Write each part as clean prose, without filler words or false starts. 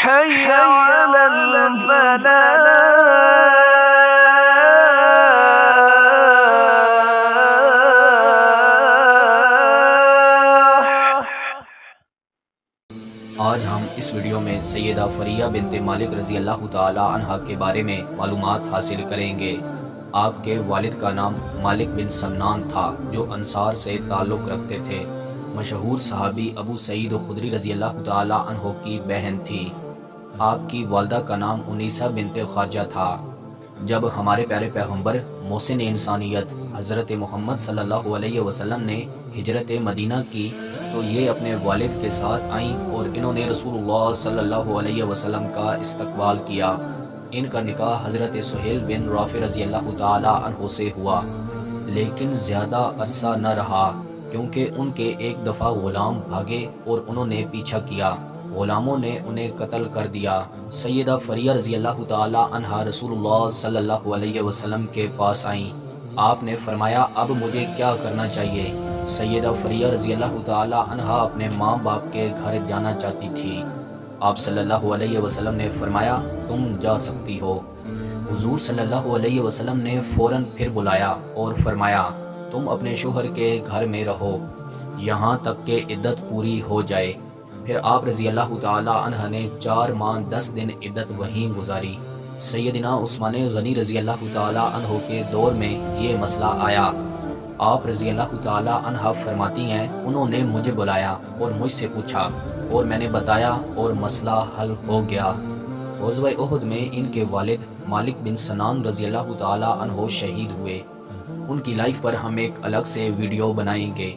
حي على الفلاح۔ آج ہم اس ویڈیو میں سیدہ فریہ بنت مالک رضی اللہ تعالی عنہ کے بارے میں معلومات حاصل کریں گے۔ آپ کے والد کا نام مالک بن سنان تھا جو انصار سے تعلق رکھتے تھے۔ مشہور صحابی ابو سعید خدری رضی اللہ تعالی عنہ کی بہن تھی۔ آپ کی والدہ کا نام انیسہ بنت خارجہ تھا۔ جب ہمارے پیارے پیغمبر محسن انسانیت حضرت محمد صلی اللہ علیہ وسلم نے ہجرت مدینہ کی تو یہ اپنے والد کے ساتھ آئیں اور انہوں نے رسول اللہ صلی اللہ علیہ وسلم کا استقبال کیا۔ ان کا نکاح حضرت سہیل بن رافع رضی اللہ تعالی عنہ سے ہوا، لیکن زیادہ عرصہ نہ رہا کیونکہ ان کے ایک دفعہ غلام بھاگے اور انہوں نے پیچھا کیا۔ غلاموں نے انہیں قتل کر دیا۔ سیدہ فریہ رضی اللہ تعالی عنہ رسول اللہ صلی اللہ علیہ وسلم کے پاس آئیں۔ آپ نے فرمایا اب مجھے کیا کرنا چاہیے؟ سیدہ فریہ رضی اللہ تعالی عنہ اپنے ماں باپ کے گھر جانا چاہتی تھی۔ آپ صلی اللہ علیہ وسلم نے فرمایا تم جا سکتی ہو۔ حضور صلی اللہ علیہ وسلم نے فوراً پھر بلایا اور فرمایا تم اپنے شوہر کے گھر میں رہو یہاں تک کہ عدت پوری ہو جائے۔ پھر آپ رضی اللہ تعالی عنہ نے 4 ماہ 10 دن عدت وہیں گزاری۔ سیدنا عثمان غنی رضی اللہ تعالی عنہ کے دور میں یہ مسئلہ آیا۔ آپ رضی اللہ تعالی عنہ فرماتی ہیں انہوں نے مجھے بلایا اور مجھ سے پوچھا اور میں نے بتایا اور مسئلہ حل ہو گیا۔ غزوہ احد میں ان کے والد مالک بن سنان رضی اللہ تعالی عنہ شہید ہوئے۔ ان کی لائف پر ہم ایک الگ سے ویڈیو بنائیں گے۔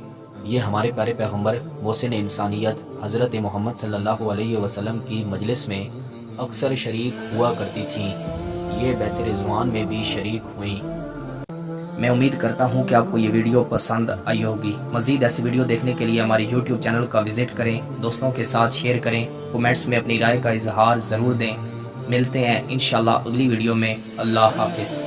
یہ ہمارے پیارے پیغمبر محسن انسانیت حضرت محمد صلی اللہ علیہ وسلم کی مجلس میں اکثر شریک ہوا کرتی تھیں۔ یہ بیت رضوان میں بھی شریک ہوئیں۔ میں امید کرتا ہوں کہ آپ کو یہ ویڈیو پسند آئی ہوگی۔ مزید ایسی ویڈیو دیکھنے کے لیے ہمارے یوٹیوب چینل کا وزٹ کریں، دوستوں کے ساتھ شیئر کریں، کومنٹس میں اپنی رائے کا اظہار ضرور دیں۔ ملتے ہیں انشاءاللہ اگلی ویڈیو میں۔ اللہ حافظ۔